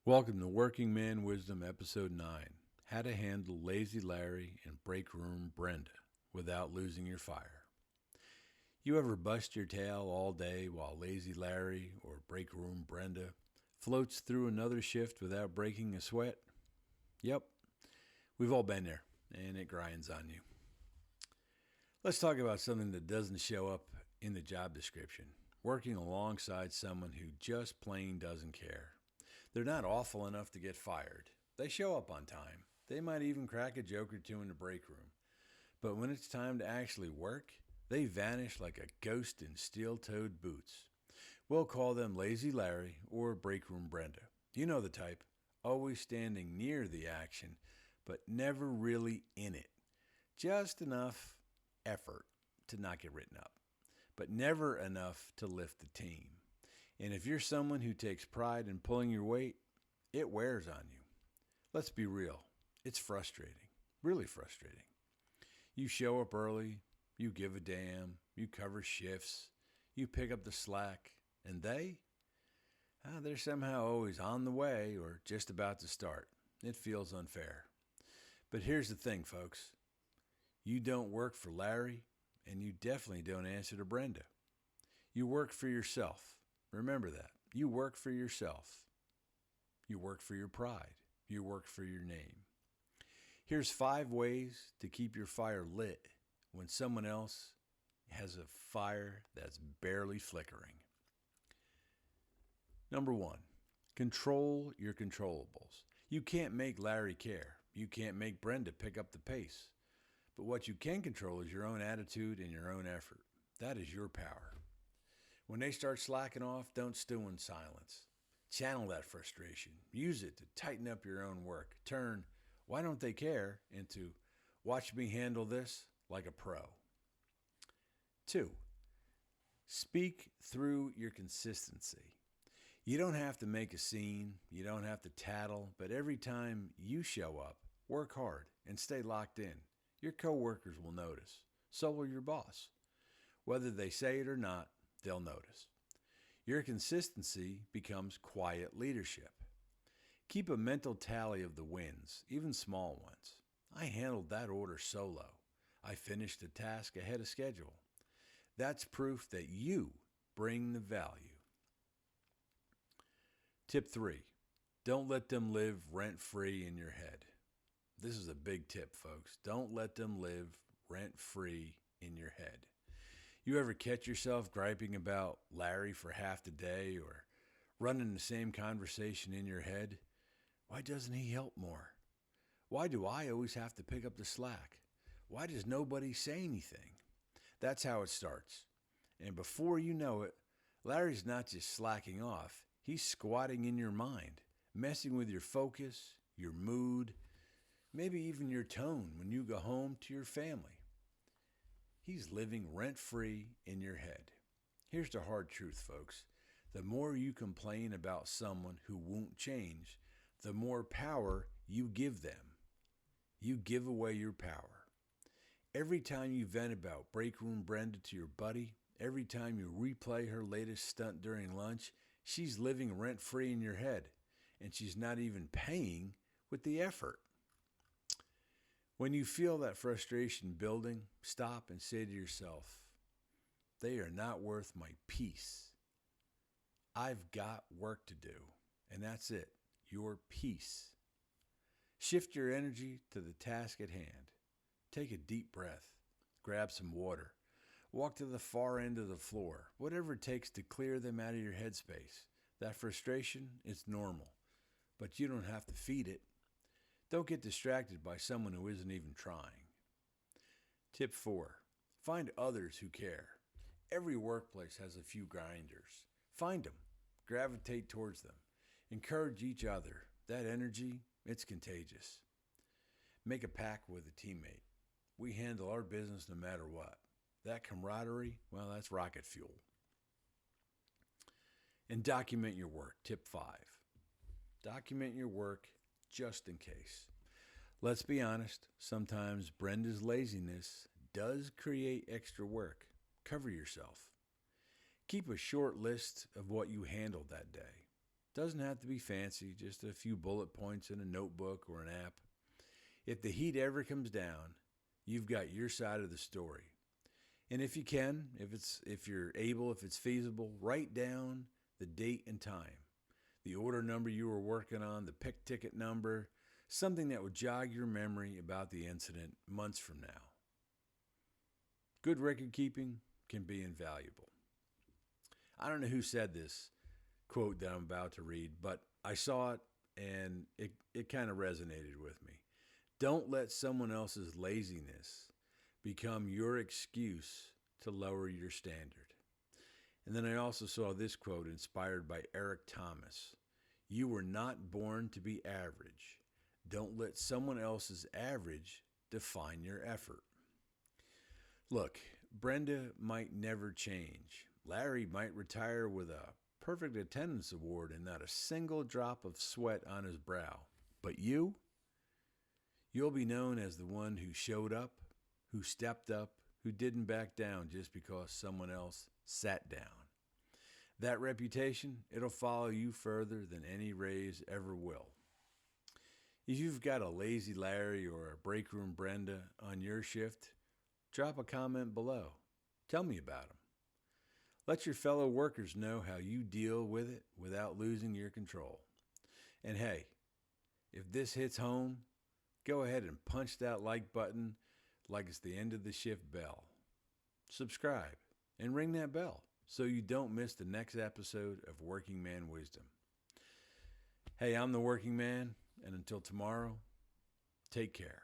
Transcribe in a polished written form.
Welcome to Working Man Wisdom Episode 9, How to Handle Lazy Larry and Break Room Brenda Without Losing Your Fire. You ever bust your tail all day while Lazy Larry or Break Room Brenda floats through another shift without breaking a sweat? Yep, we've all been there, and it grinds on you. Let's talk about something that doesn't show up in the job description, working alongside someone who just plain doesn't care. They're not awful enough to get fired. They show up on time. They might even crack a joke or two in the break room. But when it's time to actually work, they vanish like a ghost in steel-toed boots. We'll call them Lazy Larry or Break Room Brenda. You know the type, always standing near the action, but never really in it. Just enough effort to not get written up, but never enough to lift the team. And if you're someone who takes pride in pulling your weight, it wears on you. Let's be real. It's frustrating. Really frustrating. You show up early, you give a damn, you cover shifts, you pick up the slack, and they're somehow always on the way or just about to start. It feels unfair. But here's the thing, folks. You don't work for Larry, and you definitely don't answer to Brenda. You work for yourself. Remember that. You work for yourself. You work for your pride. You work for your name. Here's 5 ways to keep your fire lit when someone else has a fire that's barely flickering. Number 1, control your controllables. You can't make Larry care. You can't make Brenda pick up the pace. But what you can control is your own attitude and your own effort. That is your power. When they start slacking off, don't stew in silence. Channel that frustration. Use it to tighten up your own work. Turn, why don't they care, into watch me handle this like a pro. 2, speak through your consistency. You don't have to make a scene. You don't have to tattle. But every time you show up, work hard and stay locked in. Your coworkers will notice. So will your boss. Whether they say it or not, they'll notice. Your consistency becomes quiet leadership. Keep a mental tally of the wins, even small ones. I handled that order solo. I finished the task ahead of schedule. That's proof that you bring the value. Tip 3, don't let them live rent-free in your head. This is a big tip, folks. Don't let them live rent-free in your head. You ever catch yourself griping about Larry for half the day or running the same conversation in your head? Why doesn't he help more? Why do I always have to pick up the slack? Why does nobody say anything? That's how it starts. And before you know it, Larry's not just slacking off. He's squatting in your mind, messing with your focus, your mood, maybe even your tone when you go home to your family. He's living rent-free in your head. Here's the hard truth, folks. The more you complain about someone who won't change, the more power you give them. You give away your power. Every time you vent about Break Room Brenda to your buddy, every time you replay her latest stunt during lunch, she's living rent-free in your head, and she's not even paying with the effort. When you feel that frustration building, stop and say to yourself, they are not worth my peace. I've got work to do, and that's it, your peace. Shift your energy to the task at hand. Take a deep breath, grab some water, walk to the far end of the floor, whatever it takes to clear them out of your headspace. That frustration is normal, but you don't have to feed it. Don't get distracted by someone who isn't even trying. Tip 4, find others who care. Every workplace has a few grinders. Find them. Gravitate towards them. Encourage each other. That energy, it's contagious. Make a pact with a teammate. We handle our business no matter what. That camaraderie, well, that's rocket fuel. And document your work. Tip 5, document your work just in case. Let's be honest, sometimes Brenda's laziness does create extra work. Cover yourself. Keep a short list of what you handled that day. Doesn't have to be fancy, just a few bullet points in a notebook or an app. If the heat ever comes down, you've got your side of the story. And if you can, if you're able, if it's feasible, write down the date and time, the order number you were working on, the pick ticket number, something that would jog your memory about the incident months from now. Good record keeping can be invaluable. I don't know who said this quote that I'm about to read, but I saw it and it kind of resonated with me. Don't let someone else's laziness become your excuse to lower your standard. And then I also saw this quote inspired by Eric Thomas. You were not born to be average. Don't let someone else's average define your effort. Look, Brenda might never change. Larry might retire with a perfect attendance award and not a single drop of sweat on his brow. But you'll be known as the one who showed up, who stepped up, who didn't back down just because someone else sat down. That reputation, it'll follow you further than any raise ever will. If you've got a lazy Larry or a Break Room Brenda on your shift, drop a comment below. Tell me about them. Let your fellow workers know how you deal with it without losing your control. And hey, if this hits home, go ahead and punch that like button like it's the end of the shift bell. Subscribe and ring that bell so you don't miss the next episode of Working Man Wisdom. Hey, I'm the Working Man, and until tomorrow, take care.